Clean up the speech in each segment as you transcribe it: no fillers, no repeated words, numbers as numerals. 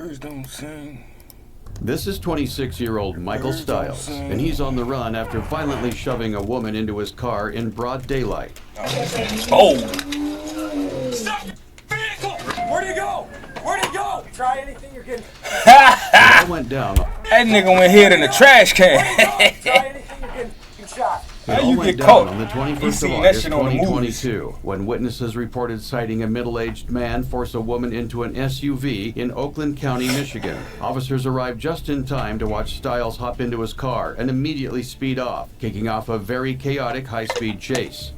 Birds don't sing. This is 26-year-old Michael Stiles, and he's on the run after violently shoving a woman into his car in broad daylight. Oh! Stop! Vehicle! Where do you go? Where do you go? Try anything you're getting. It all went down. That nigga went hid in the trash can. Try anything you're getting shot. It all went down on the 21st of August, 2022, when witnesses reported sighting a middle-aged man force a woman into an SUV in Oakland County, Michigan. Officers arrived just in time to watch Stiles hop into his car and immediately speed off, kicking off a very chaotic high-speed chase.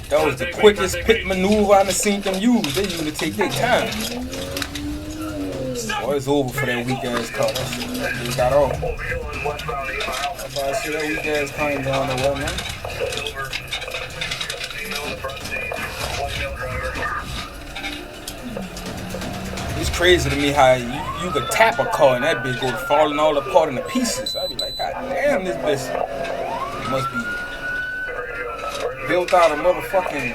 That was the quickest pit maneuver I've seen them use. They usually take their time. Boy, it's over for that weak ass car. That shit got off. I'm about to say that weak ass car ain't going nowhere, man. It's crazy to me how you could tap a car and that bitch go falling all apart into pieces. I'd be like, God damn, this bitch must be built out of motherfucking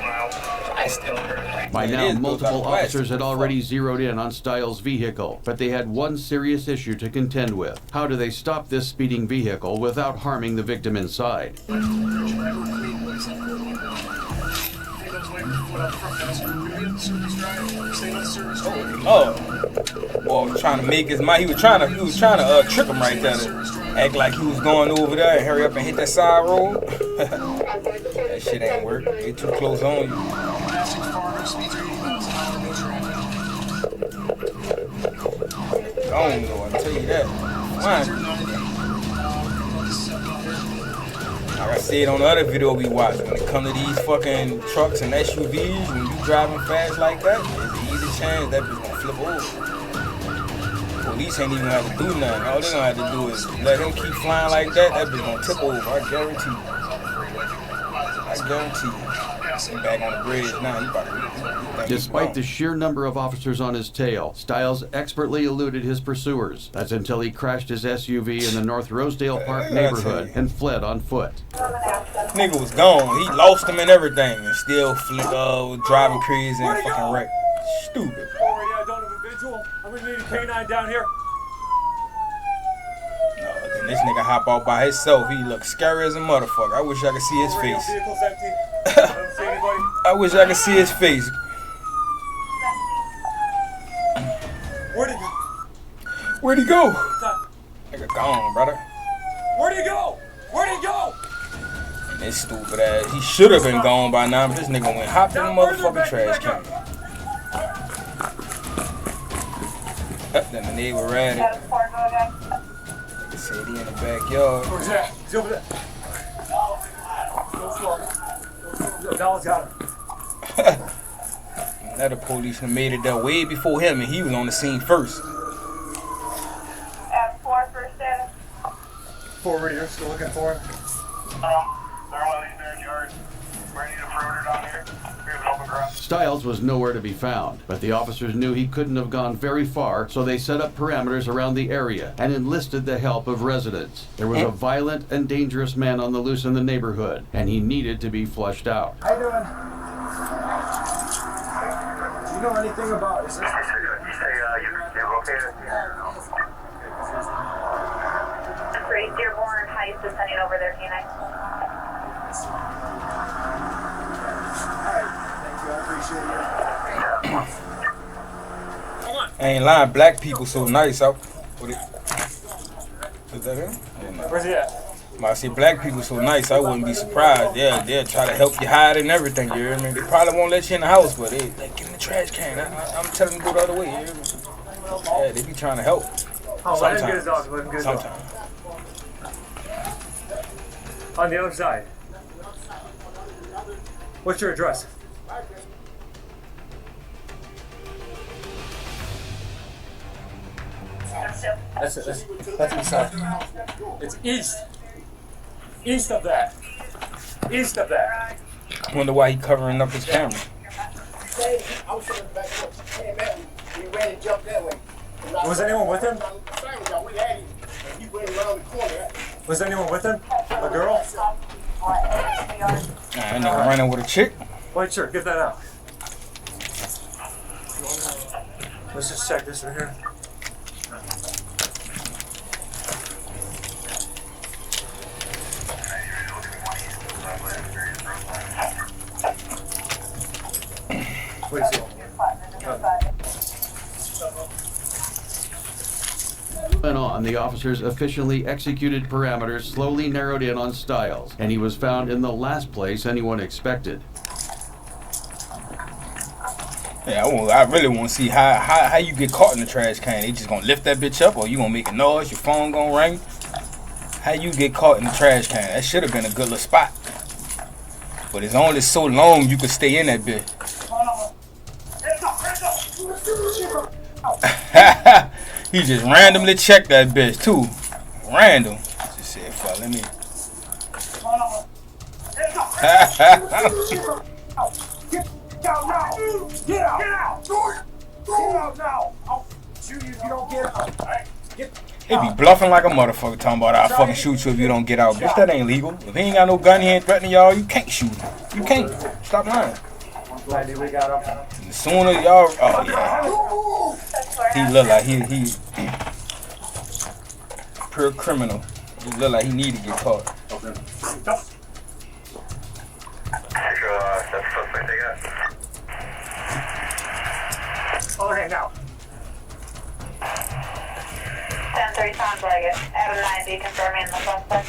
plastic. By now, multiple officers had already zeroed in on Stiles' vehicle, but they had one serious issue to contend with. How do they stop this speeding vehicle without harming the victim inside? Oh, well, trying to make his mind. He was trying to trick him right there. Act like he was going over there and hurry up and hit that side road. That shit ain't work. They too close on you. Gone though, I tell you that. Why? Like I said on the other video we watched, when it comes to these fucking trucks and SUVs, when you driving fast like that, there's an easy chance that bitch gonna flip over. Police ain't even have to do nothing. All they gonna have to do is let him keep flying like that. That bitch gonna tip over. I guarantee you. I guarantee you. He's back on the bridge now. He about to. Despite the sheer number of officers on his tail, Stiles expertly eluded his pursuers. That's until he crashed his SUV in the North Rosedale Park neighborhood and fled on foot. Nigga was gone. He lost him and everything, and still driving crazy and fucking wrecked. Stupid. Already, I don't have a visual. I'm gonna need a canine down here. No, then this nigga hop out by himself. He look scary as a motherfucker. I wish I could see his face. Vehicle's empty. I don't see anybody. I wish I could see his face. Where'd he go? Where'd he go? Nigga gone, brother. Where'd he go? Where'd he go? This stupid ass. He should have been gone by now, but this nigga went hopped in the motherfucking trash can. Then the neighbor ran it. Nigga said he in the backyard. Where's that? He's over there. Dallas got him. Another policeman made it there way before him, and he was on the scene first. At 4 for 7. Forward here, still looking for him. They're one of these backyards. Ready to further down here. We have an open ground. Stiles was nowhere to be found, but the officers knew he couldn't have gone very far, so they set up perimeters around the area and enlisted the help of residents. There was a violent and dangerous man on the loose in the neighborhood, and he needed to be flushed out. How you doing? Do you know anything about this? You say you're located? Great Dearborn Heights is sending over their canine. I ain't lying, black people so nice out. Is that him? Where's he at? I say black people so nice, I wouldn't be surprised. They'll try to help you hide and everything, you hear me? They probably won't let you in the house, but they get in the trash can. I'm telling them to go the other way, you hear me? Yeah, they be trying to help. Oh, let him get his dog. Let him get his dog. Sometimes. On the other side. What's your address? That's it. That's east side. It's east. East of that. East of that. I wonder why he covering up his camera. Was anyone with him? Was anyone with him? A girl? That nigga running with a chick. White shirt, get that out. Let's just check this right here. Wait, see. Went on, the officers efficiently executed parameters, slowly narrowed in on Stiles, and he was found in the last place anyone expected. Yeah, I really want to see how you get caught in the trash can. They just gonna lift that bitch up, or you gonna make a noise, your phone gonna ring? How you get caught in the trash can? That should have been a good little spot. But it's only so long you can stay in that bitch. He just randomly checked that bitch too. Random. Just said, fuck, let me. Get out now! Get out! Get out! Get out now! I'll shoot you if you don't get out. Alright? He be bluffing like a motherfucker talking about I'll fucking shoot you if you don't get out. Bitch, that ain't legal. If he ain't got no gun, he ain't threatening y'all, you can't shoot him. You can't. Stop lying. We got him. As soon as y'all, oh yeah. He look like he pure criminal. He look like he need to get caught. Okay. Other hand now. 10-3 sounds like it. Out of 90, confirming the suspect.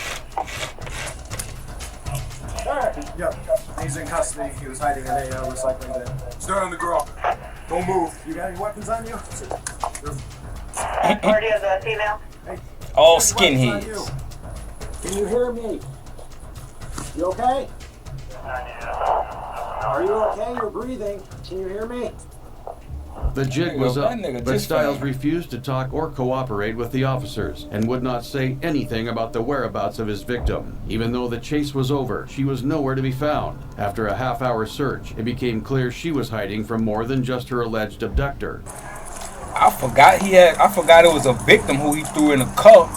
Alright. Yep. He's in custody. He was hiding in a recycling bin. Stay on the ground. Don't move. You got any weapons on you? Majority of the female. Hey. All skinheads. Can you hear me? You okay? Are you okay? You're breathing. Can you hear me? The jig was up, but Stiles refused to talk or cooperate with the officers and would not say anything about the whereabouts of his victim. Even though the chase was over, she was nowhere to be found. After a half-hour search, it became clear she was hiding from more than just her alleged abductor. I forgot it was a victim who he threw in a car.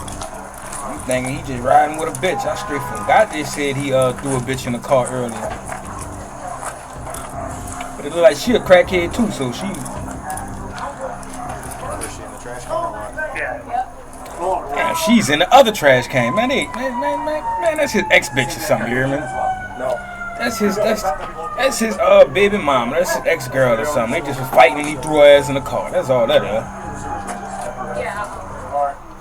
I'm thinking he just riding with a bitch. I straight forgot they said he threw a bitch in the car earlier. But it looked like she a crackhead too, so she. Damn, she's in the other trash can, man. Man, that's his ex-bitch or something, you hear me? No. That's his baby mama. That's his ex-girl or something. They just was fighting and he threw her ass in the car. That's all that is.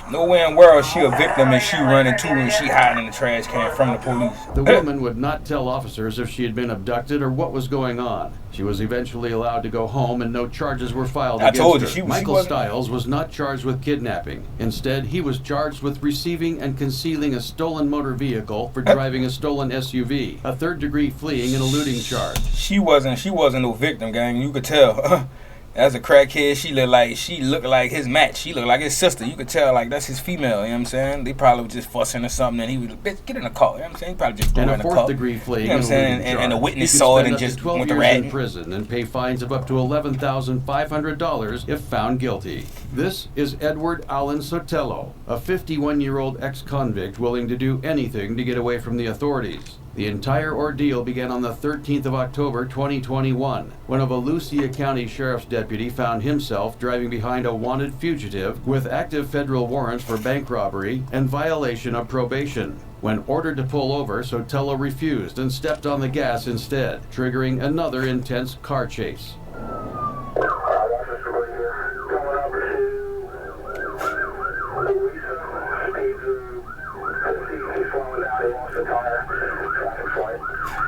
Nowhere in the world she a victim and she running too and she hiding in the trash can from the police. The woman would not tell officers if she had been abducted or what was going on. She was eventually allowed to go home and no charges were filed against her. Michael Stiles was not charged with kidnapping. Instead, he was charged with receiving and concealing a stolen motor vehicle for driving a stolen SUV, a third-degree fleeing and eluding charge. She wasn't no victim, gang. You could tell. As a crackhead, she looked like his match. She looked like his sister. You could tell, like, that's his female, you know what I'm saying? They probably were just fussing or something, and he was, bitch, get in the car, you know what I'm saying? He probably just threw her in the car. And a fourth-degree fleeing, you know what I'm saying? And the witness saw it and just went to ratting. in prison and pay fines of up to $11,500 if found guilty. This is Edward Allen Sotelo, a 51-year-old ex-convict willing to do anything to get away from the authorities. The entire ordeal began on the 13th of October 2021, when a Volusia County Sheriff's deputy found himself driving behind a wanted fugitive with active federal warrants for bank robbery and violation of probation. When ordered to pull over, Sotelo refused and stepped on the gas instead, triggering another intense car chase.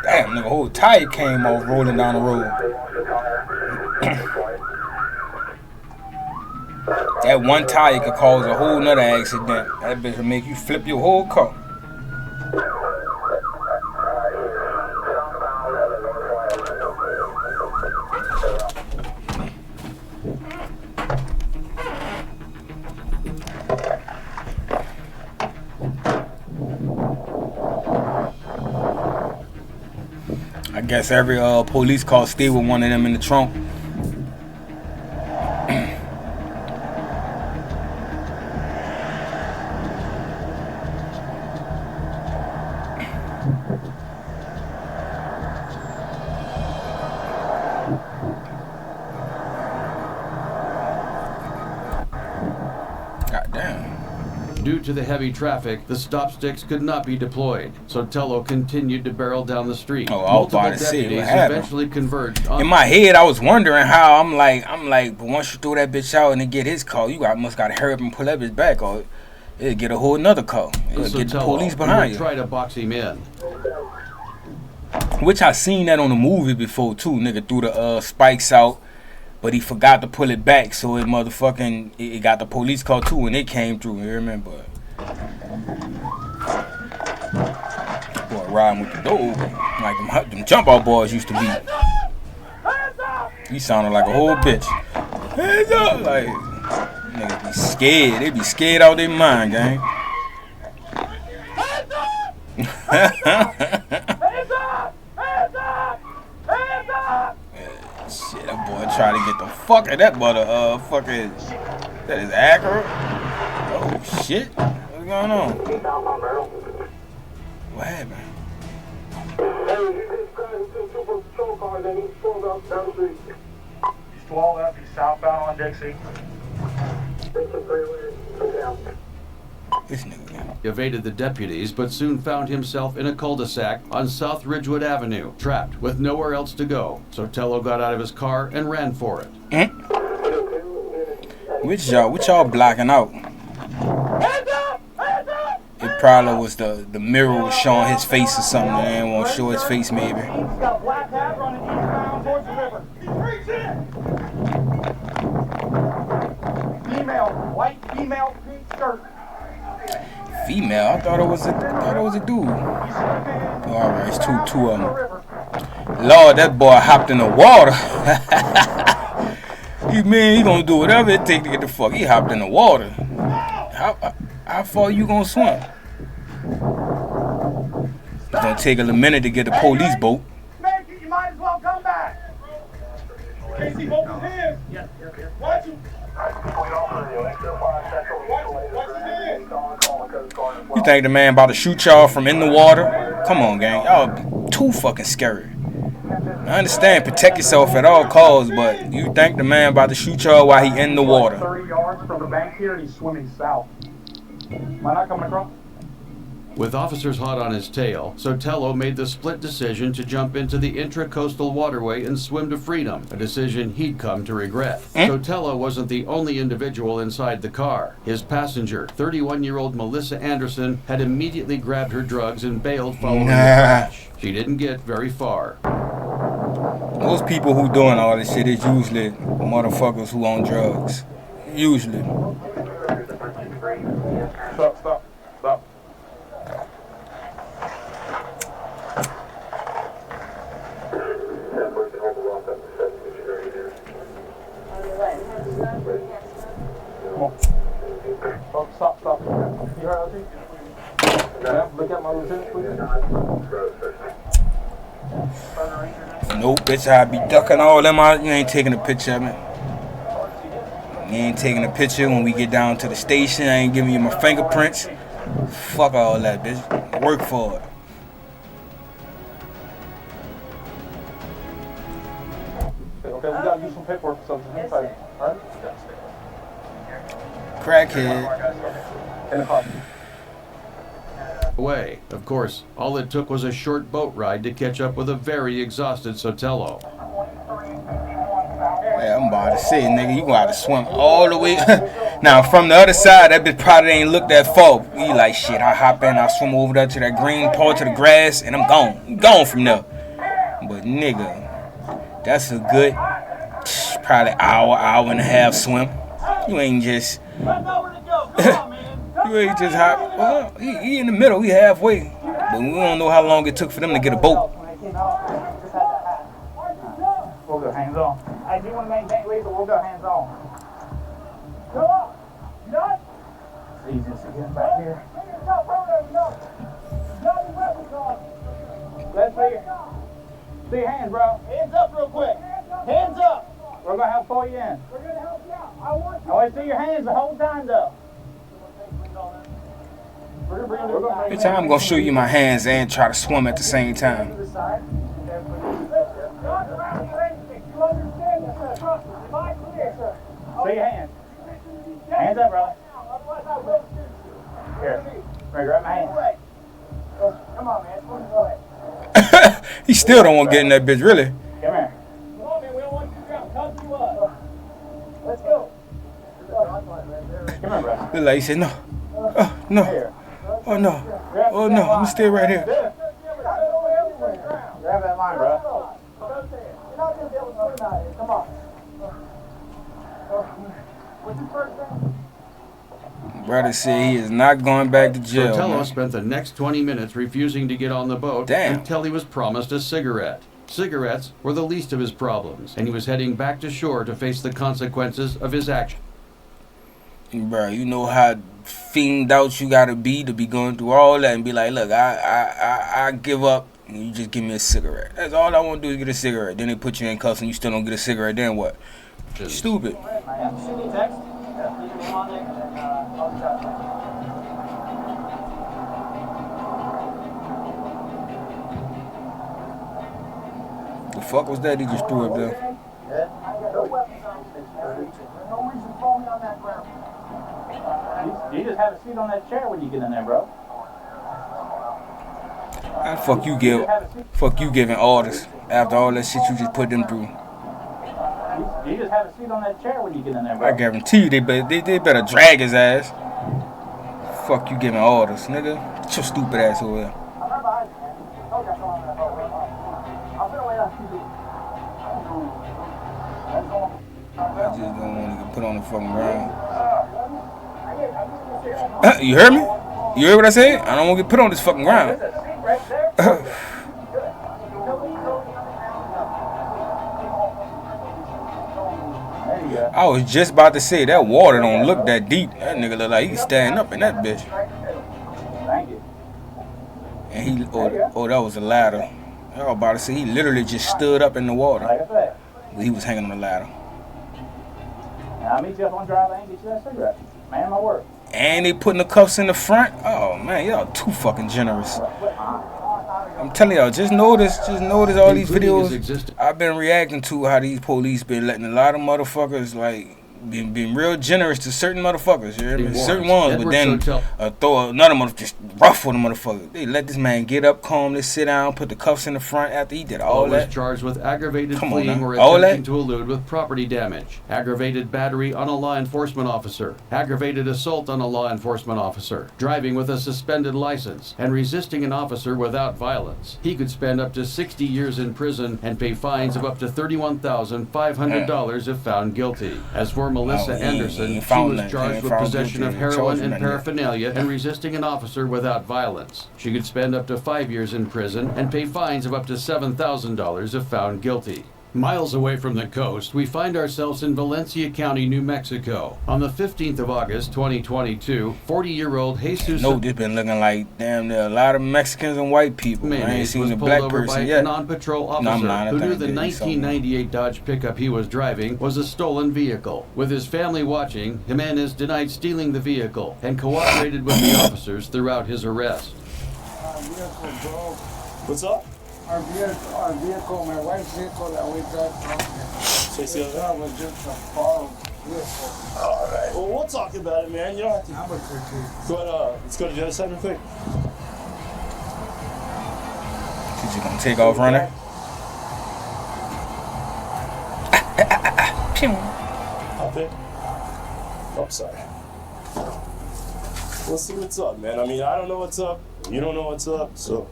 Damn, nigga, whole tire came off rolling down the road. That one tire could cause a whole nother accident. That bitch will make you flip your whole car. Guess every police car stay with one of them in the trunk. Due to the heavy traffic, the stop sticks could not be deployed, so Tello continued to barrel down the street. Oh, I was about to say, what happened? Eventually converged on. In my head, I was wondering how. I'm like, but once you throw that bitch out and then get his car, you must gotta hurry up and pull that bitch back, or it'll get a whole another car. It'll get the police behind you. Try to box him in. Which I seen that on the movie before too. Nigga threw the spikes out, but he forgot to pull it back, so it motherfucking it got the police car too when it came through. You remember? Boy, riding with the door open, like them jump out boys used to be. He sounded like a whole bitch. Hands up, like niggas be scared. They be scared out their mind, gang. Shit, that boy tried to get the fuck out of that mother, fucking, that is Acura? Oh, shit. What's going on? What happened? He's 12 up, he's southbound on Dixie. This nigga. Evaded the deputies, but soon found himself in a cul-de-sac on South Ridgewood Avenue, trapped with nowhere else to go. So Tello got out of his car and ran for it. Which y'all blocking out? It probably was the mirror was showing his face or something. They didn't want to show his face, maybe. He's got a black hat running eastbound towards the river. He's reaching! Female, white female, pink skirt. Female? I thought it was a dude. Oh, alright, it's two of them. Lord, that boy hopped in the water. He gonna do whatever it take to get the fuck. He hopped in the water. How far you gonna swim? It's gonna take a minute to get the police boat. Man, you might as well come back. Can't see both his hands. Watch him. You think the man about to shoot y'all from in the water? Come on, gang. Y'all too fucking scary. I understand, protect yourself at all costs, but you think the man about to shoot y'all while he in the water? 30 yards from the bank here, and he's swimming south. Am I not coming across? With officers hot on his tail, Sotelo made the split decision to jump into the intracoastal waterway and swim to freedom, a decision he'd come to regret. Sotelo wasn't the only individual inside the car. His passenger, 31-year-old Melissa Anderson, had immediately grabbed her drugs and bailed following the crash. She didn't get very far. Most people who doing all this shit is usually motherfuckers who on drugs. Usually. Stop. Stop. You heard me? Look at my lieutenant, please. Nope, bitch, I be ducking all them out. You ain't taking a picture of me. You ain't taking a picture when we get down to the station. I ain't giving you my fingerprints. Fuck all that, bitch. Work for it. Okay, we gotta do some paperwork or something inside. Alright? Crackhead. In the car. Away. Of course, all it took was a short boat ride to catch up with a very exhausted Sotelo. Yeah, I'm about to say, nigga, you gonna have to swim all the way. Now, from the other side, that bitch probably ain't look that far. You like, shit, I hop in, I swim over there to that green part, to the grass, and I'm gone. I'm gone from there. But, nigga, that's a good, probably hour and a half swim. You ain't just... You ain't just hop. Well, he in the middle, he halfway. But we don't know how long it took for them to get a boat. We'll go hands on. I do want to maintain lead, but we'll go hands on. Come on! You done? It's easiest to get back here. Let's see. See your hands, bro. Hands up real quick. Hands up. We're gonna help pull you in. We're gonna help you out. I want to see your hands the whole time, though. This time I'm gonna show you my hands and try to swim at the same time. See your hands. Hands up, brother. Here. Grab my hand. Come on, man. He still don't want to get in that bitch, really. Come here. Come on, man. We don't want you to drown. Come to us. Let's go. Come here, brother. Look like he said, no. Oh, no. Oh, no. Oh, no. I'm going to stay right here. Grab that line, bro. You're not going to be able to swim out here. Come on. What's your first name? Brother said he is not going back to jail. Sotelo spent the next 20 minutes refusing to get on the boat until he was promised a cigarette. Cigarettes were the least of his problems, and he was heading back to shore to face the consequences of his action. Bro, you know how fiended out you gotta be to be going through all that and be like, look, I give up and you just give me a cigarette. That's all I want to do is get a cigarette. Then they put you in cuffs and you still don't get a cigarette. Then what? Stupid. Send me a text. Leave your name on there, and then I'll reach out to you. The fuck was that he just threw up there? You just have a seat on that chair when you get in there, bro. And fuck you giving orders after all that shit you just put them through. You just have a seat on that chair when you get in there, bro. I guarantee you they better drag his ass. Fuck you giving orders, nigga. Get your stupid ass over here. I just don't want to get put on the fucking ground. You heard me? You heard what I said? I don't want to get put on this fucking ground. I was just about to say that water don't look that deep. That nigga look like he's standing up in that bitch. And he, oh, that was a ladder. I was about to say he literally just stood up in the water. He was hanging on the ladder. I'll meet you up on dry lane and get you that cigarette. Man, my word. And they putting the cuffs in the front. Oh man, y'all too fucking generous. I'm telling y'all, just notice all these videos I've been reacting to, how these police been letting a lot of motherfuckers like being real generous to certain motherfuckers. You hear me? Certain ones, but then throw another motherfucker, just rough with a motherfucker. They let this man get up, calmly sit down, put the cuffs in the front after he did all that. Was charged with aggravated fleeing or attempting to elude with property damage, aggravated battery on a law enforcement officer, aggravated assault on a law enforcement officer, driving with a suspended license, and resisting an officer without violence. He could spend up to 60 years in prison and pay fines of up to $31,500 if found guilty. As for Melissa Anderson, she was charged with possession of heroin and paraphernalia and resisting an officer without violence. She could spend up to 5 years in prison and pay fines of up to $7,000 if found guilty. Miles away from the coast, we find ourselves in Valencia County, New Mexico. On the 15th of August, 2022, 40-year-old Jesus... No, this been looking like, damn, there are a lot of Mexicans and white people. I ain't seen a black person yet. A non-patrol officer who knew the 1998 Dodge pickup he was driving was a stolen vehicle. With his family watching, Jimenez denied stealing the vehicle and cooperated with the officers throughout his arrest. What's up? Our vehicle, my wife's vehicle that we got from was just a borrowed vehicle. Alright, well, we'll talk about it, man. You don't have to. I'm a critique. Let's go to the other side real quick. She's just gonna take off running. Hop in. Oh, sorry. Let's see what's up, man. I mean, I don't know what's up. You don't know what's up, so.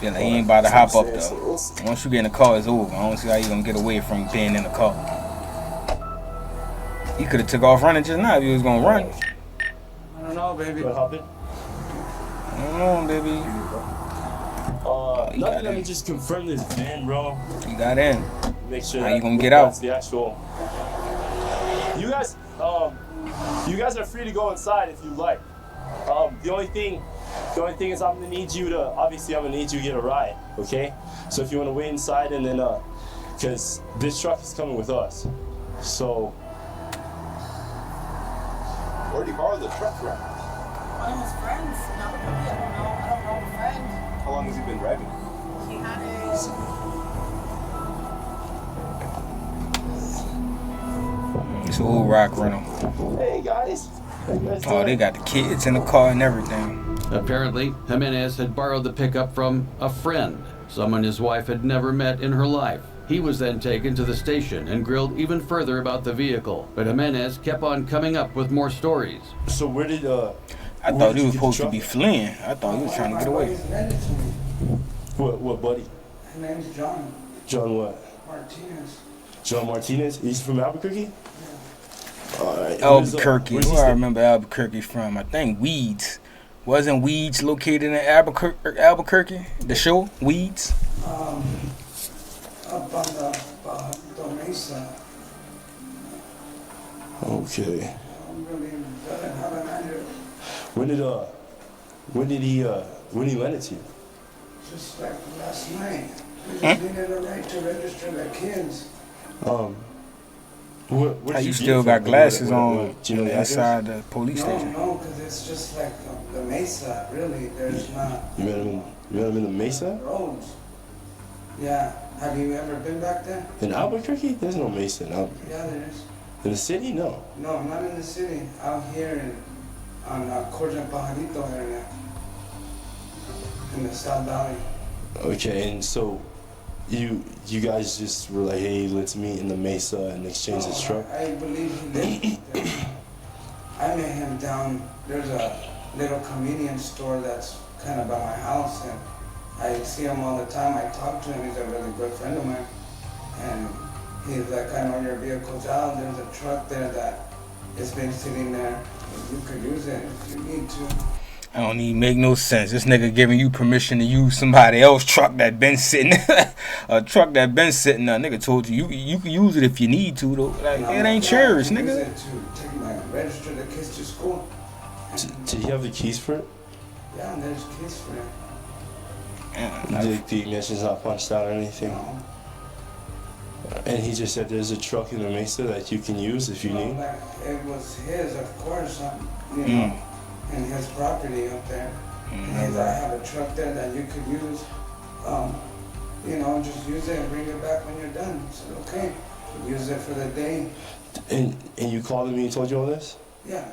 Yeah, like he ain't about to hop up though. Once you get in the car, it's over. I don't see how you gonna get away from being in the car. He could have took off running just now if he was gonna run. I don't know, baby. Hop in. I don't know, baby. Let me just confirm this van, bro. You got in. Make sure. How you gonna get out? The actual. You guys are free to go inside if you like. The only thing The only thing is I'm gonna need you to get a ride, okay? So if you wanna wait inside and then, cause this truck is coming with us. So. Where'd you borrow the truck from? One of his friends. I don't know the friend. How long has he been driving? He had It's old rock rental. Hey guys. Oh, they got the kids in the car and everything. Apparently, Jimenez had borrowed the pickup from a friend, someone his wife had never met in her life. He was then taken to the station and grilled even further about the vehicle, but Jimenez kept on coming up with more stories. So where did I thought he was supposed to be fleeing. I thought he was trying to get away. What buddy? His name's John John what? Martinez. John Martinez? He's from Albuquerque? Alright. Albuquerque. Where I remember Albuquerque from? I think Weeds. Wasn't Weeds located in Albuquerque? The show Weeds. Up on the Mesa. Okay. I'm really doesn't have an idea. When he lent it to you? Just like last night. We just needed a right to register the kids. How you still got glasses on outside the police No, station? no, because it's just like the Mesa. Really, there's not You met him in the Mesa? roads. Yeah. Have you ever been back there? In Albuquerque? There's no Mesa in Albuquerque. Yeah, there is. In the city? No. No, not in the city. Out here on Corjan Pajarito area. In the South Valley. Okay, and so you guys just were like, hey, let's meet in the Mesa and exchange this truck? I believe he lived there. I met him down, there's a little convenience store that's kind of by my house, and I see him all the time. I talk to him. He's a really good friend of mine. And he's like, I know your vehicle's out. There's a truck there that has been sitting there. You could use it if you need to. I don't even make no sense. This nigga giving you permission to use somebody else's truck that been sitting, a truck that been sitting there. Nigga told you can use it if you need to though. Like, it ain't yours, nigga. Use it to take register the kids to school. Did he have the keys for it? Yeah, and there's keys for it. The ignition's not punched out or anything? No. And he just said there's a truck in the Mesa that you can use if you need? Like, it was his, of course, you know, and his property up there. And I have a truck there that you could use. You know, just use it and bring it back when you're done. I said, okay, use it for the day. And you called him and he told you all this? Yeah.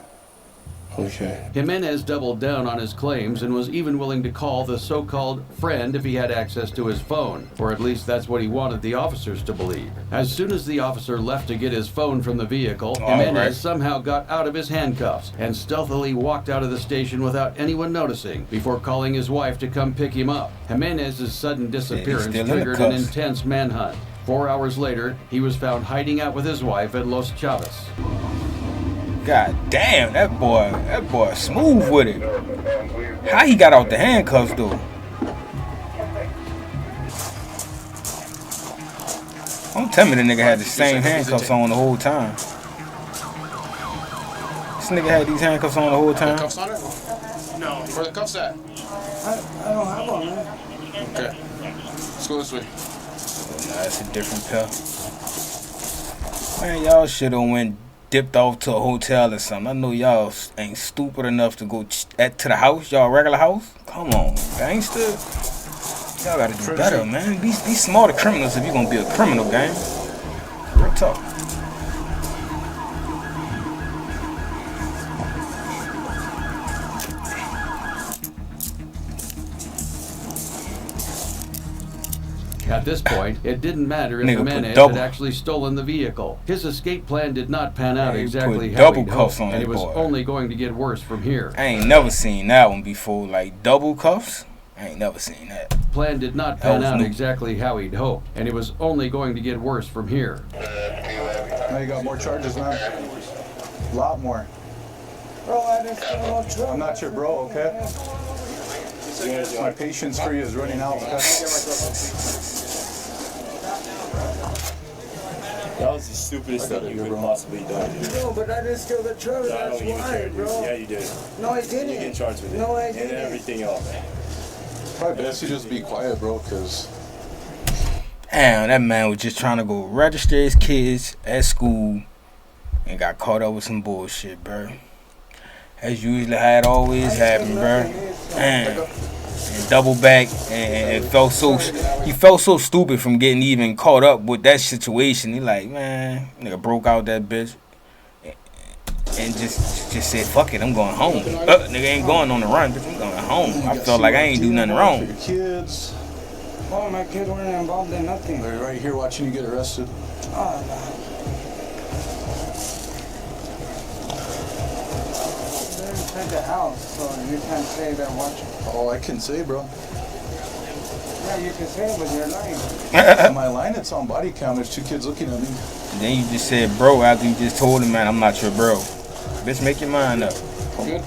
Okay. Jimenez doubled down on his claims and was even willing to call the so-called friend if he had access to his phone, or at least that's what he wanted the officers to believe. As soon as the officer left to get his phone from the vehicle, Jimenez somehow got out of his handcuffs and stealthily walked out of the station without anyone noticing before calling his wife to come pick him up. Jimenez's sudden disappearance triggered an intense manhunt. 4 hours later, he was found hiding out with his wife at Los Chavez. God damn, that boy smooth with it. How he got out the handcuffs though? Don't tell me the nigga had the same handcuffs on the whole time. This nigga had these handcuffs on the whole time. Cuffs on it? No. Where the cuffs at? I don't have one, man. Okay. Let's go this way. Oh, nah, it's a different pill. Man, y'all shoulda went dipped off to a hotel or something. I know y'all ain't stupid enough to go to the house, y'all regular house. Come on, gangster. Y'all gotta do better, man. Be smarter criminals if you gonna be a criminal, gang. Real talk. At this point, it didn't matter if Jimenez had actually stolen the vehicle. His escape plan did not pan out exactly how he'd hoped, and it was only going to get worse from here. I ain't never seen that one before, like double cuffs. I ain't never seen that. Plan did not pan out exactly how he'd hoped, and it was only going to get worse from here. Now you got more charges, man. A lot more. Bro, I didn't steal no truck. I'm not your bro, okay? My patience for you is running out, okay? That was the stupidest thing you could have possibly done, dude. No, but I didn't steal the truck. I That's don't even why, care, dude. bro. Yeah, you did. No, I didn't. You get charged with it. No, I didn't. And everything else. Probably best you just be quiet, bro, because... Damn, that man was just trying to go register his kids at school and got caught up with some bullshit, bro. As usually how it always happen, bro. Damn. And double back and he felt so stupid from getting even caught up with that situation. He like, man, nigga broke out that bitch and just said, fuck it, I'm going home. Nigga ain't going on the run, bitch, I'm going home. I felt like I ain't do nothing wrong. Your kids. Oh, my kids weren't involved in nothing. They're right here watching you get arrested. Oh, no. They're inside the house, so you can't say they're watching. Oh, I can say, bro. Yeah, you can say it, but you're lying. Am I lying? It's on body cam. There's 2 kids looking at me. And then you just said bro after you just told him, man, I'm not your bro. Bitch, make your mind up. Good.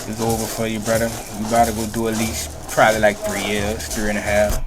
It's over for you, brother. You gotta go do at least probably like 3 years, 3.5.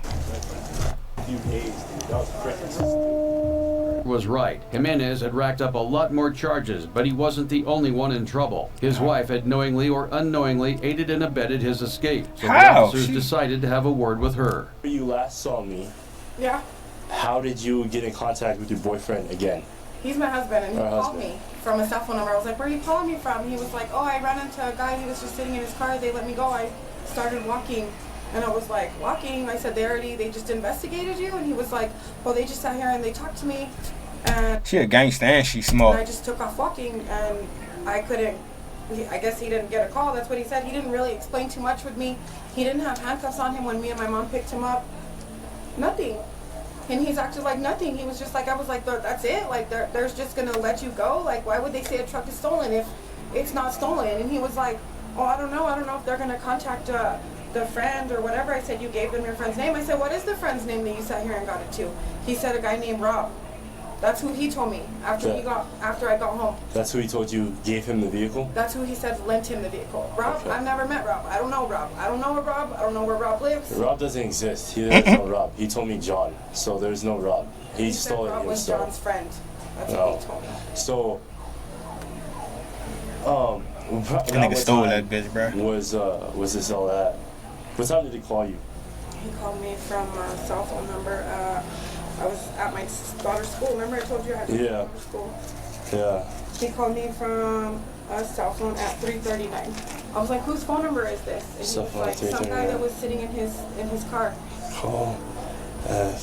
Was right. Jimenez had racked up a lot more charges, but he wasn't the only one in trouble. His wife had knowingly or unknowingly aided and abetted his escape. So the officers decided to have a word with her. When you last saw me, Yeah. how did you get in contact with your boyfriend again? He's my husband, and he called me from a cell phone number. I was like, where are you calling me from? He was like, oh, I ran into a guy. He was just sitting in his car. They let me go. I started walking. And I was like, walking? I said, they just investigated you? And he was like, well, they just sat here and they talked to me. And she a gangster and she smart. And I just took off walking, and I couldn't, I guess he didn't get a call. That's what he said. He didn't really explain too much with me. He didn't have handcuffs on him when me and my mom picked him up. Nothing. And he's acted like nothing. He was just like, I was like, that's it? Like, they're just going to let you go? Like, why would they say a truck is stolen if it's not stolen? And he was like, oh, I don't know if they're going to contact the friend or whatever. I said, you gave them your friend's name. I said, what is the friend's name that you sat here and got it to? He said, a guy named Rob. That's who he told me after I got home. That's who he told you gave him the vehicle? That's who he said lent him the vehicle. Rob, okay. I've never met Rob. I don't know Rob. I don't know Rob. I don't know where Rob lives. Rob doesn't exist. There's no Rob. He told me John, so there's no Rob. He stole it Rob was himself. John's friend. That's what he told me. So, that nigga stole that bitch, bro. Was this all that? What time did he call you? He called me from a cell phone number. I was at my daughter's school. Remember I told you I had to go to school? Yeah. He called me from a cell phone at 3:39. I was like, whose phone number is this? And he was like, some guy that was sitting in his car. Oh.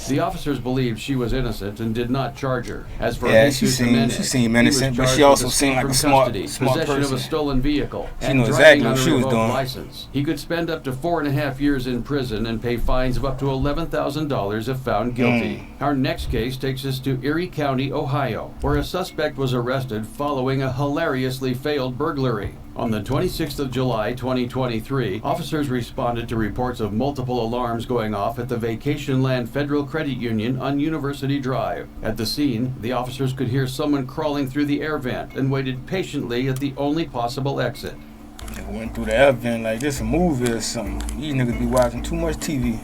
The officers believed she was innocent and did not charge her. As for she seemed innocent, but she also seemed like a smart possession person. of a stolen vehicle. She knew exactly what she was doing. License. He could spend up to 4.5 years in prison and pay fines of up to $11,000 if found guilty. Our next case takes us to Erie County, Ohio, where a suspect was arrested following a hilariously failed burglary. On the 26th of July, 2023, officers responded to reports of multiple alarms going off at the Vacation Land Federal Credit Union on University Drive. At the scene, the officers could hear someone crawling through the air vent and waited patiently at the only possible exit. Nigga went through the air vent like this a movie or something. These niggas be watching too much TV.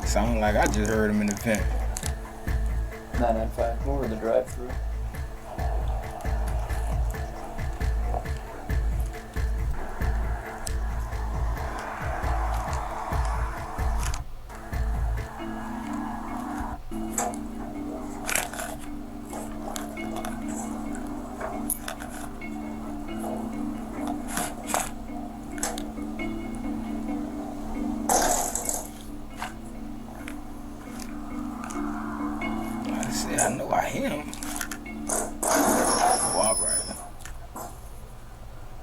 Sound like I just heard him in the vent. 995, over the drive-thru. I know I am. Walk right.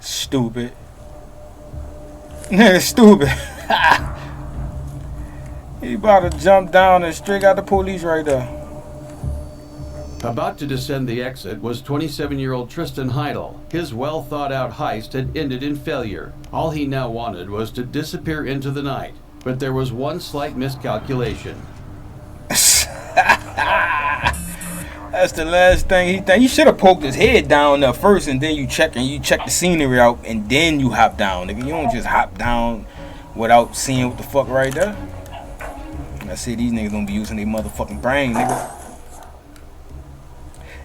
Stupid. Nigga, stupid. He about to jump down and straight got the police right there. About to descend the exit was 27-year-old Tristan Heidel. His well-thought-out heist had ended in failure. All he now wanted was to disappear into the night. But there was one slight miscalculation. That's the last thing he think. He should have poked his head down there first, and then you check the scenery out, and then you hop down, nigga. You don't just hop down without seeing what the fuck right there. I see these niggas don't be using their motherfucking brain, nigga.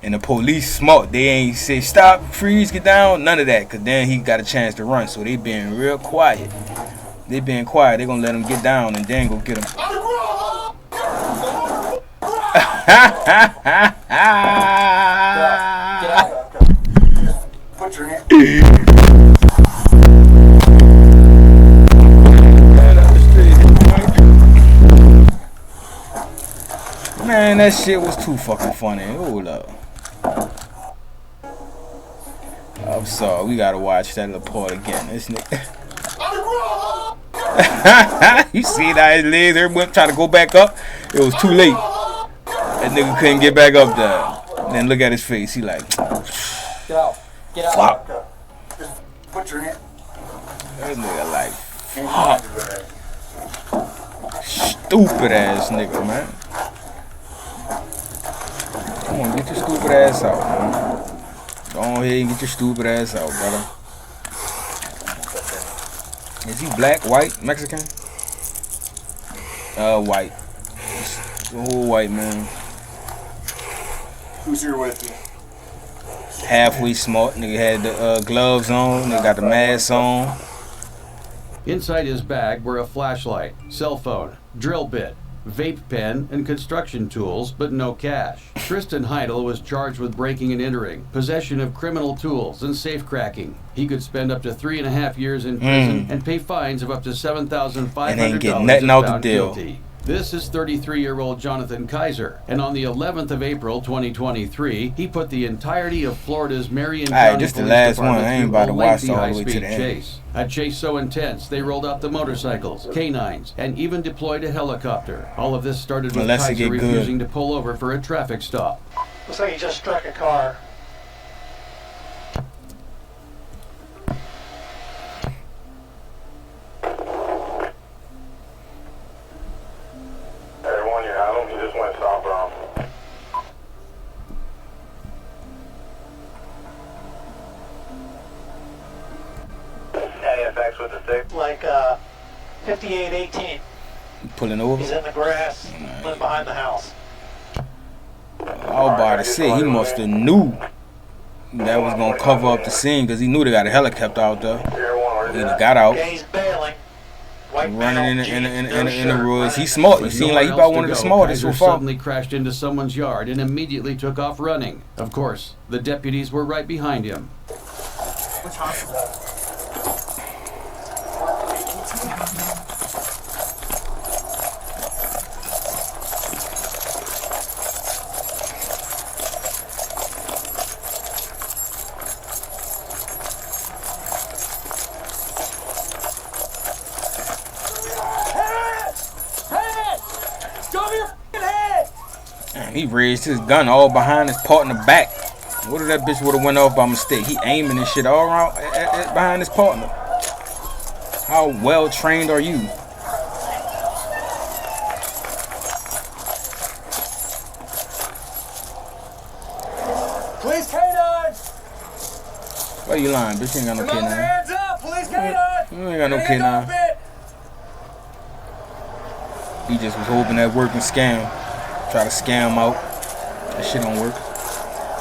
And the police smart. They ain't say stop, freeze, get down, none of that. Cause then he got a chance to run. So they being real quiet. They being quiet. They gonna let him get down and then go get him. Get out. Put your hand. Man, that shit was too fucking funny. Hold up. I'm sorry, we gotta watch that little part again. This nigga. You see that his legs, everyone trying to go back up. It was too late. That nigga couldn't get back up there. And then look at his face. He like, Get out. Get out. Fuck. Just put your hand. That nigga like, fuck. Stupid ass nigga, man. Come on, get your stupid ass out, man. Go on ahead and get your stupid ass out, brother. Is he black, white, Mexican? White. The whole white, man. Who's here with you? Halfway smart. Nigga had the gloves on. Nigga got the mask on. Inside his bag were a flashlight, cell phone, drill bit, vape pen, and construction tools, but no cash. Tristan Heidel was charged with breaking and entering, possession of criminal tools, and safe cracking. He could spend up to 3.5 years in prison and pay fines of up to $7,500 and ain't get nothing out the deal. Guilty. This is 33-year-old Jonathan Kaiser, and on the 11th of April, 2023, he put the entirety of Florida's Marion County this the Police last one. Department I ain't through about to a watch lengthy all the way to high-speed the end. chase. A chase so intense, they rolled out the motorcycles, canines, and even deployed a helicopter. All of this started with Unless it Kaiser get good. refusing to pull over for a traffic stop. Looks like he just struck a car. Everyone, you have them. You just went stop them. AFX with the stick. Like 5818. Pulling over. He's in the grass, living behind the house. I was about to say, he must have knew that was gonna cover up the scene because he knew they got a helicopter out there. He got out, Okay, he's bailing. White running male, in the woods. He's smart. He seemed like he about one of the smartest so Kaiser far. suddenly crashed into someone's yard and immediately took off running. Of course, the deputies were right behind him. Which hospital? He raised his gun all behind his partner back. What if that bitch would have went off by mistake? He aiming this shit all around behind his partner. How well trained are you? Police canine! Why you lying, bitch? You ain't got no Come on, K9. hands up! Police canine! You ain't got no K9. He just was hoping that work and scam. Try to scam out. That shit don't work.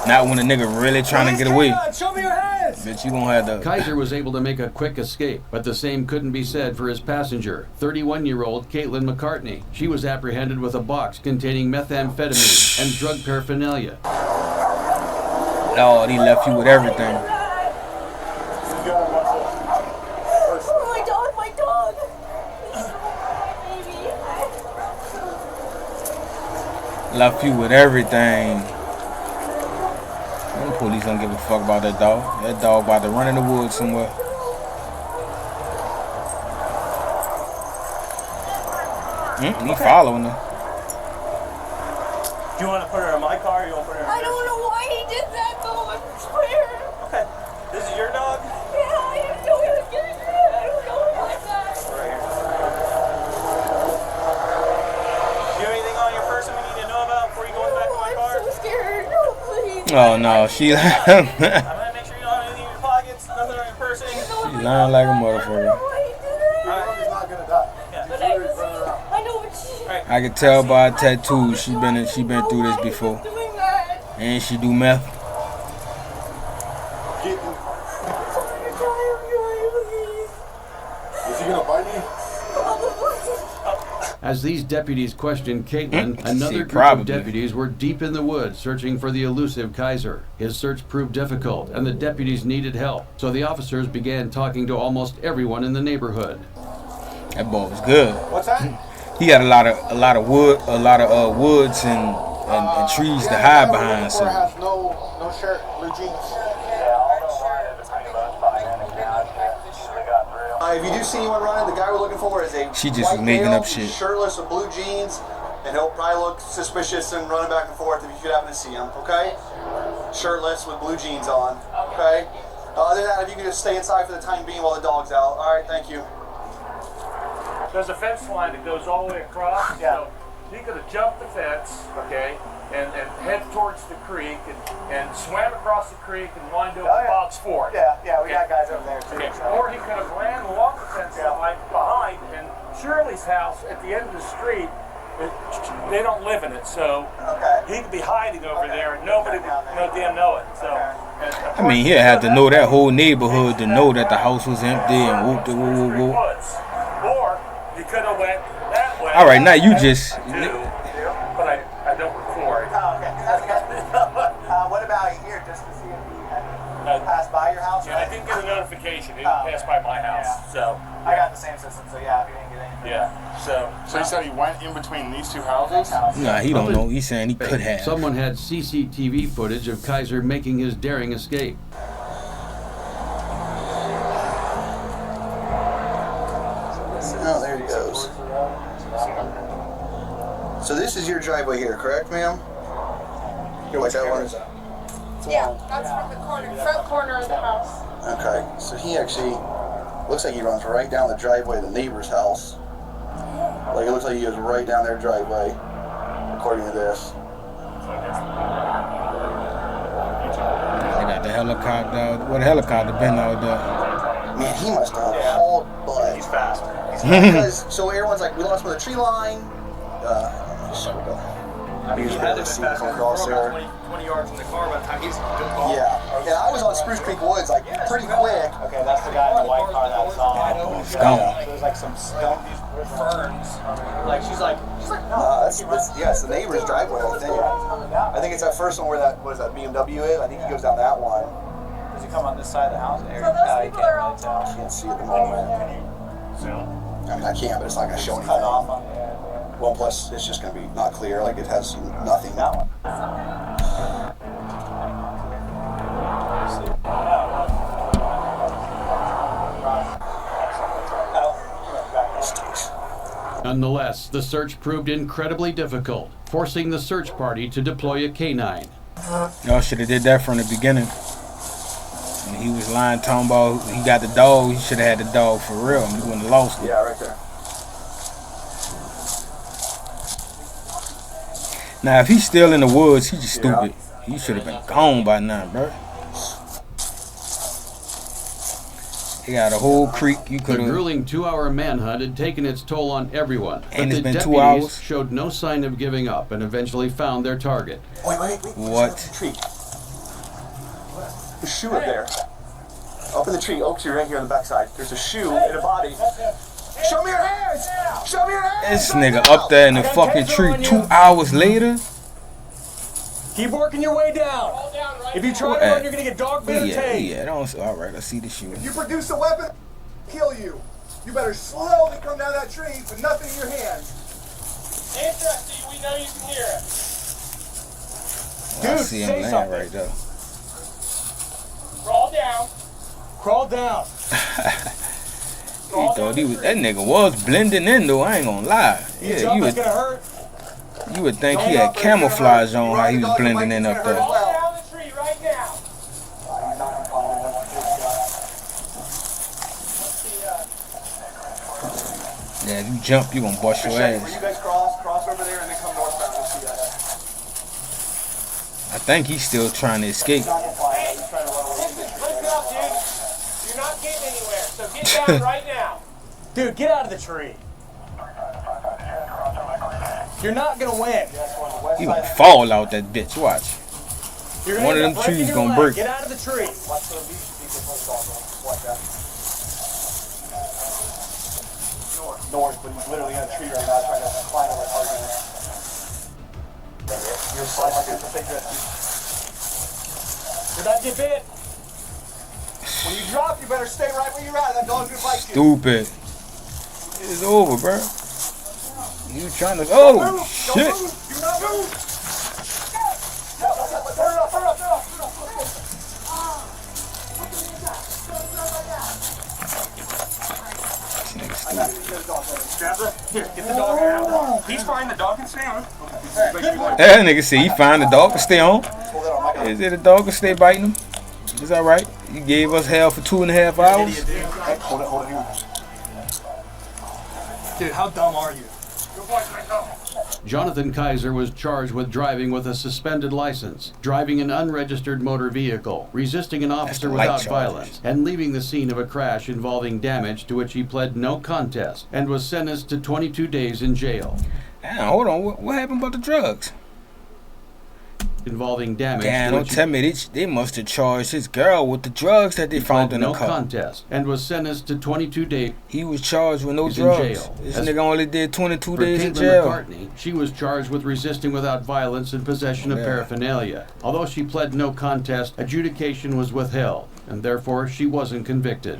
Not when a nigga really trying to get away. Show me your hands! Bitch, you gonna have to. Kaiser was able to make a quick escape, but the same couldn't be said for his passenger, 31-year-old Caitlin McCartney. She was apprehended with a box containing methamphetamine and drug paraphernalia. Lord, he left you with everything. My dog, my dog. Left you with everything. Them police don't give a fuck about that dog. That dog about to run in the woods somewhere. He following her. Do you want to put her in my car or you want to put her in I don't know why he did that though. I'm scared. Okay. This is your dog? Yeah, I didn't know he was getting it. I don't know about that. Right here. Do you have anything on your person we need to know about before you go back to my car? I'm so scared. No, Oh no, she I'm gonna make sure you don't have anything in your pockets, nothing on your person. She lying like a motherfucker. He's not gonna die. I know what she. I can tell by her tattoos she been through this before. And she do meth. Is he gonna bite me? As these deputies questioned Caitlin, another group probably. of deputies were deep in the woods searching for the elusive Kaiser. His search proved difficult, and the deputies needed help. So the officers began talking to almost everyone in the neighborhood. That boy was good. What's that? He had a lot of woods and trees to hide behind. So Has no shirt, blue jeans. If you do see anyone running, the guy we're looking for is a she just was white making male, up shit. shirtless with blue jeans, and he'll probably look suspicious and running back and forth if you could happen to see him, okay? Shirtless with blue jeans on, okay? Other than that, if you could just stay inside for the time being while the dog's out. All right, thank you. There's a fence line that goes all the way across. Yeah. So he could have jumped the fence, okay, and head towards the creek and swam across the creek and wind over Bob's Ford. Yeah, we got guys over there too. Okay. Or he could have ran along the fence line behind, and Shirley's house at the end of the street, they don't live in it, so he could be hiding over there and nobody would no damn know it. So, I mean, he'll have to know that whole neighborhood to know that the house was empty and whoop de whoop whoop. Or he could have went that way. All right, now you just. But I don't record. Oh, okay. What about here, just to see if he passed by your house? Yeah, I didn't get a notification. He didn't pass by my house, so. I got the same system, so yeah, if you didn't get anything. Yeah, so. So you said he went in between these two houses? Nah, he don't know. He's saying he could have. Someone had CCTV footage of Kaiser making his daring escape. Oh, there he goes. So this is your driveway here, correct, ma'am? What that one is? Yeah, that's from the front corner of the house. Okay, so he actually looks like he runs right down the driveway of the neighbor's house. Like it looks like he goes right down their driveway, according to this. They got the helicopter. What helicopter been out there? Man, he must have hauled butt. He's fast. Because so everyone's like, we lost him on the tree line. He was really seeing from across there. 20 yards from the car by the time he's Yeah, I was on Spruce Creek Woods like pretty quick. Okay, that's the guy in the white car that I saw. It's gone. So there's like some skunk, these ferns. Like she's like, That's it's the neighbor's driveway. I think it's that first one where that BMW is. I think he goes down that one. does he come on this side of the house? So those people are all I can't see at the moment. I mean, I can, but it's not going to show anything. Cut off on the Well, plus it's just going to be not clear. Like it has nothing. That one. Nonetheless, the search proved incredibly difficult, forcing the search party to deploy a canine. Y'all should have did that from the beginning. When he was lying, talking about he got the dog, he should have had the dog for real. He wouldn't have lost it. Yeah, right there. Now, if he's still in the woods, he's just stupid. He should have been gone by now, bro. He got a whole creek. You The could have. grueling 2-hour manhunt had taken its toll on everyone, And but it's the been 2 deputies hours? showed no sign of giving up and eventually found their target. Wait. What? Tree. The shoe up there. Up in the tree, oak tree right here on the backside. There's a shoe and a body. Show me your hands! Show me your hands! This nigga up there in the fucking tree 2 hours later. keep working your way down. If you try to run, you're gonna get dog bit or tape. Yeah, don't. All right, I see the shoe. If you produce a weapon, kill you. You better slowly come down that tree with nothing in your hands. Answer us, Steve. We know you can hear us. I see him laying right there. Crawl down. Crawl down. He thought he was. That nigga was blending in though. I ain't gonna lie. Yeah, It's gonna hurt. you would think he had camouflage on how he was blending in up there. Down the tree right now. Yeah, if you jump, you gonna bust your Where you ass. guys cross over there and then come northbound. We'll see that. I think he's still trying to escape. Listen up, dude. You're not getting anywhere, so get down right now. Dude, get out of the tree. You're not gonna win. He gonna fall out that bitch. Watch. You're One of them trees gonna break. Get out of the tree. North, but he's literally in a tree right now trying to climb over target. You're sliding like it's a fake dress. Did I get bit? When you drop, you better stay right where you're at. That dog's gonna bite you. Stupid. It's over, bro. You trying to? Oh shit! Do not move. Turn it off. Here, get the dog out. He's fine. The dog can stay on. That nigga said he find the dog can stay on. Is it a dog can stay biting him? Is that right? You gave us hell for 2.5 hours. Hold it here. Dude, how dumb are you? Jonathan Kaiser was charged with driving with a suspended license, driving an unregistered motor vehicle, resisting an officer without violence, and leaving the scene of a crash involving damage to which he pled no contest and was sentenced to 22 days in jail. Damn, hold on. What happened about the drugs? Involving damage. Damn, don't tell me they must have charged his girl with the drugs that they found in the car. No contest and was sentenced to 22 days. He was charged with no drugs. In jail. This nigga only did 22 days in Caitlin jail. McCartney, she was charged with resisting without violence and possession of paraphernalia. Although she pled no contest, adjudication was withheld, and therefore she wasn't convicted.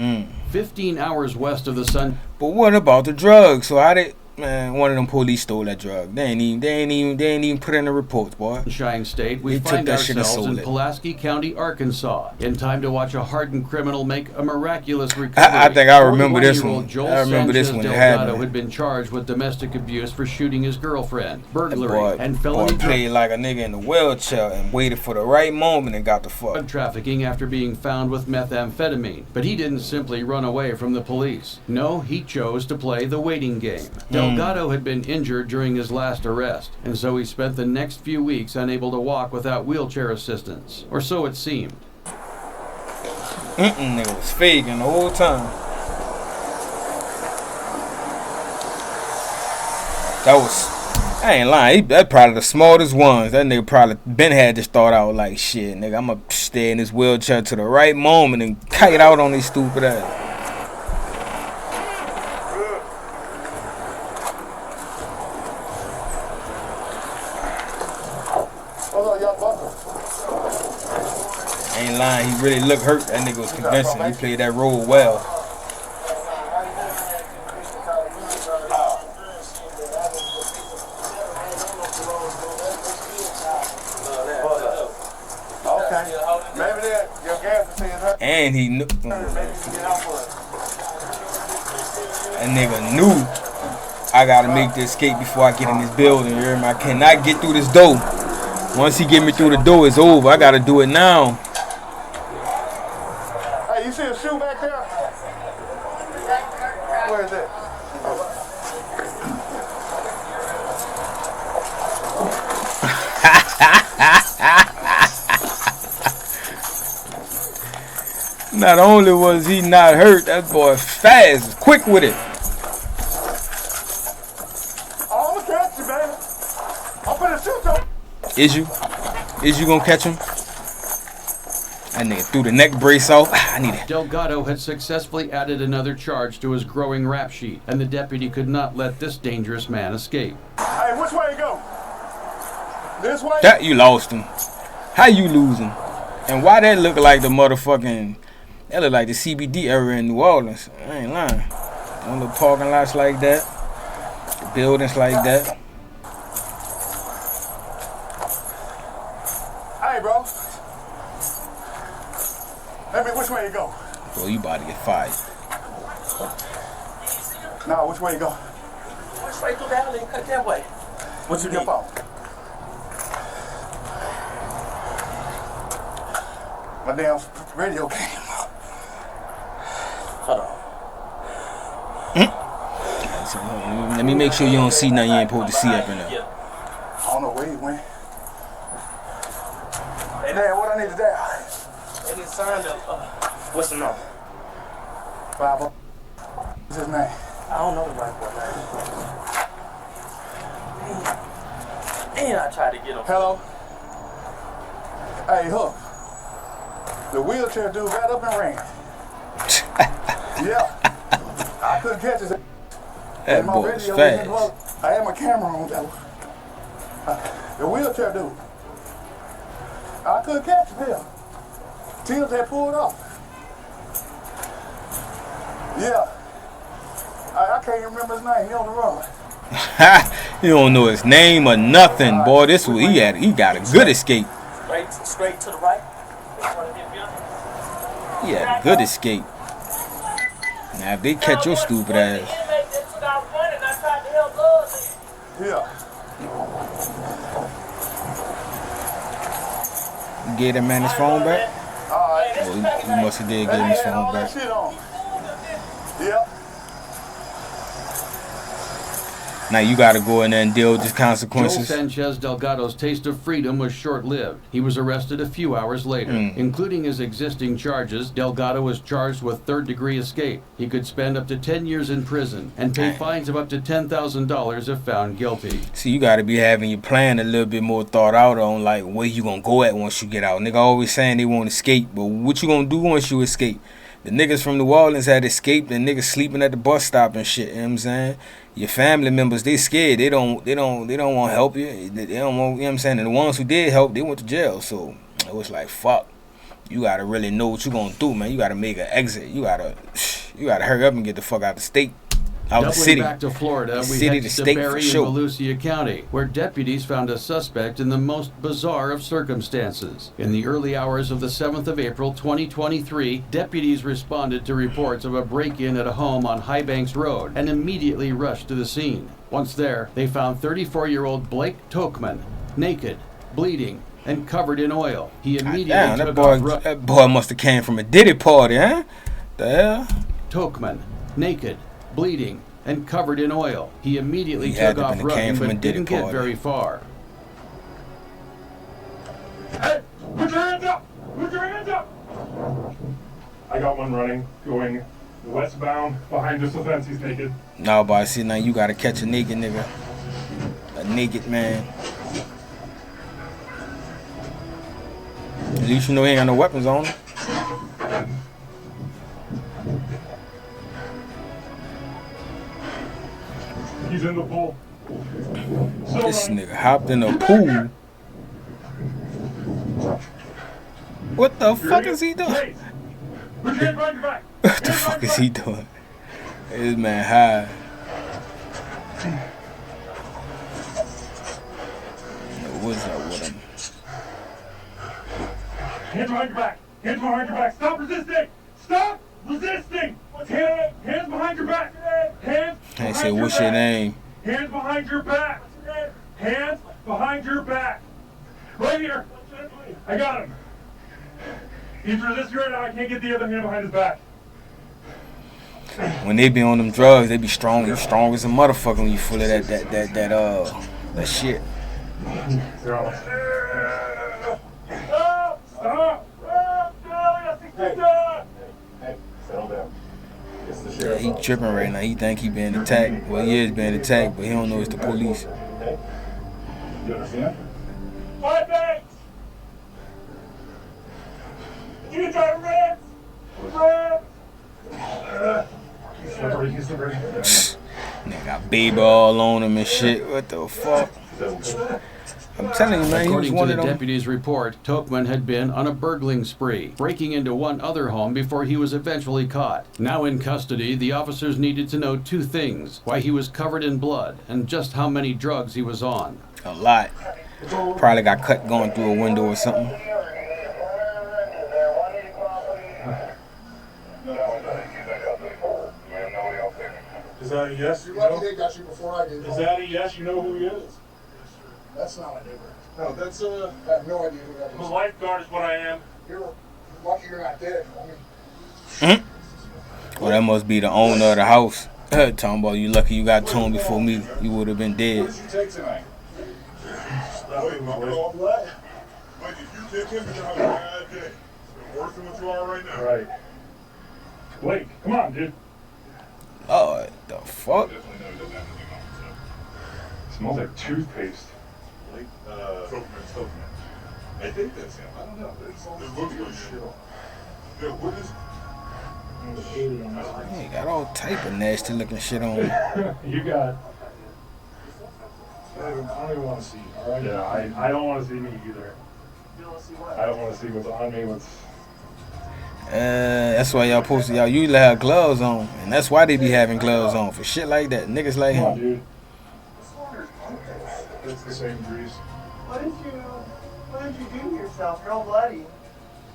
15 hours west of the Sun. But what about the drugs? So how did? Man, one of them police stole that drug. They ain't even put in the reports, boy. Sunshine State, we find ourselves in Pulaski County, Arkansas, in time to watch a hardened criminal make a miraculous recovery. I think I remember this one. Joel I remember this one. Delgado had been charged with domestic abuse for shooting his girlfriend, burglary, and felony played like a nigga in a wheelchair and waited for the right moment and got the fuck. Trafficking after being found with methamphetamine. But he didn't simply run away from the police. No, he chose to play the waiting game. Delgado had been injured during his last arrest, and so he spent the next few weeks unable to walk without wheelchair assistance, or so it seemed. Nigga was faking the whole time. I ain't lying, that's probably the smartest ones. That nigga probably been had this thought out like, shit, nigga, I'ma stay in this wheelchair to the right moment and kite out on these stupid ass. Ain't lying, he really looked hurt. That nigga was convincing. He played that role well. And he knew. That nigga knew I gotta make the escape before I get in this building. You hear me? I cannot get through this door. Once he get me through the door, it's over. I gotta do it now. Hey, you see a shoe back there? Where is it? Not only was he not hurt, that boy fast, quick with it. I'm gonna catch you, man. I'm gonna shoot him. Is you gonna catch him? That nigga threw the neck brace off. I need it. Delgado had successfully added another charge to his growing rap sheet, and the deputy could not let this dangerous man escape. Hey, which way to go? This way? That you lost him. How you losing? And why that look like the motherfucking? That look like the CBD area in New Orleans. I ain't lying. One little parking lots like that, buildings like that. Hey, bro. Maybe which way to go? Bro, you about to get fired. Nah, which way to go? Which way through the alley and cut that way? What you jump off? My damn radio came. Hold on. Let me make sure you don't see nothing you ain't supposed to see up in there. I don't know where he went. I need to dial? They didn't sign the, what's the number? Bible. What's his name? I don't know the right boy name. And I tried to get him. Hello? Hey, Hook. The wheelchair dude got up and ran. Yeah. I couldn't catch his. That boy's fast. I had my camera on that. The wheelchair dude. I couldn't catch him. Tibbs had pulled off. Yeah. I can't even remember his name. He on the run. You don't know his name or nothing, boy. This was he got a good escape. Straight to the right. He had a good escape. Now if they catch your stupid ass. Yeah. You gave that man his phone back? Alright. Well, he must have did give him his phone back. Yeah. Now you gotta go in there and deal with the consequences. Joel Sanchez Delgado's taste of freedom was short-lived. He was arrested a few hours later. Including his existing charges, Delgado was charged with third-degree escape. He could spend up to 10 years in prison and pay fines of up to $10,000 if found guilty. See, you gotta be having your plan a little bit more thought out on like where you gonna go at once you get out. Nigga always saying they won't escape, but what you gonna do once you escape? The niggas from New Orleans had escaped and niggas sleeping at the bus stop and shit, you know what I'm saying? Your family members, they scared. They don't want to help you. They don't want, you know what I'm saying? And the ones who did help, they went to jail. So it was like, fuck. You gotta really know what you gonna do, man. You gotta make an exit. You gotta hurry up and get the fuck out the state. Out the city. Back to Florida, the we city, head the to state Barry for sure. and Volusia County, where deputies found a suspect in the most bizarre of circumstances. In the early hours of the 7th of April, 2023, deputies responded to reports of a break-in at a home on Highbanks Road and immediately rushed to the scene. Once there, they found 34-year-old Blake Tokman, naked, bleeding, and covered in oil. He immediately took off. That boy must have came from a Diddy party, huh? The hell? Tokman, naked, bleeding, and covered in oil. He immediately took off running, but didn't get very far. Hey, put your hands up! Put your hands up! I got one running, going westbound behind this fence. He's naked. No, but I see now you gotta catch a naked nigga. A naked man. At least you know he ain't got no weapons on him. He's in the pool. This nigga hopped in the pool. What the fuck is he doing? Put your hands behind your back. What the fuck is he doing? This man high. What's up with him? Hands behind your back. Hands behind your back. Stop resisting. Stop resisting. Hands behind your back. Hands. I say, what's your name? Hands behind your back. Hands behind your back. Right here. I got him. He's resisting right now. I can't get the other hand behind his back. When they be on them drugs, they be strong. You strong as a motherfucker when you full of that shit. Stop. Hey, settle down. It's the sheriff. Yeah, he tripping right now. He think he being attacked. Well, he is being attacked, but he don't know it's the police. Okay. You understand? Five bags! You got reds! Reds! He's slippery. Nigga got baby all on him and shit. What the fuck? I'm telling you, man, he was According one to of the them. deputy's report, Tokman had been on a burgling spree, breaking into one other home before he was eventually caught. Now in custody, the officers needed to know two things: why he was covered in blood and just how many drugs he was on. A lot. Probably got cut going through a window or something. Is that a yes? You're lucky they got you before I did. Is that a yes? You know who he is? That's not my neighbor. No, that's I have no idea who that the is. lifeguard is what I am. You're lucky you're not dead. I mean, Well, that must be the owner of the house. Talking about you lucky you got to him before me. You would have been dead. what did you take tonight? Stop him, What? Wait, did you take him? Okay. So worse than what you are right now. Right. Blake, come on, dude. Lord, the fuck? Smells like toothpaste. Blake, Tokman. I think that's him. I don't know. It looks like shit on. Yeah, what is He got all type of nasty looking shit on. You got. I don't even want to see. All right. Yeah, I don't want to see me either. I don't want to see what's on me. That's why y'all usually have gloves on, and that's why they be having gloves on for shit like that. Niggas like him. Come on, dude. It's the same grease. What did you do to yourself? You're all bloody.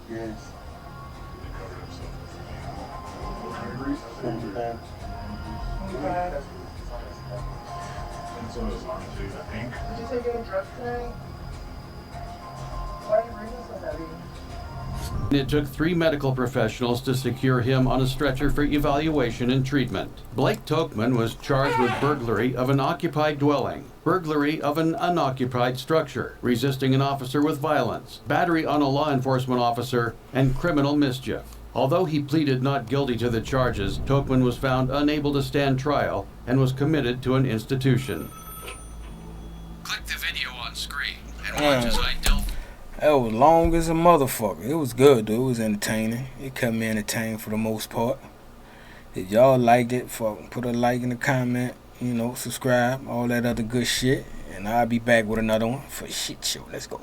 Yes. Okay. Some of those arms too, I think. Did you take any drugs today? Why are you breathing so heavy? It took 3 medical professionals to secure him on a stretcher for evaluation and treatment. Blake Tokman was charged with burglary of an occupied dwelling, burglary of an unoccupied structure, resisting an officer with violence, battery on a law enforcement officer, and criminal mischief. Although he pleaded not guilty to the charges, Tokman was found unable to stand trial and was committed to an institution. Click the video on screen and watch as I delve. That was long as a motherfucker. It was good, dude. It was entertaining. It kept me entertained for the most part. If y'all liked it, put a like in the comment. You know, subscribe, all that other good shit. And I'll be back with another one for Shit Show. Let's go.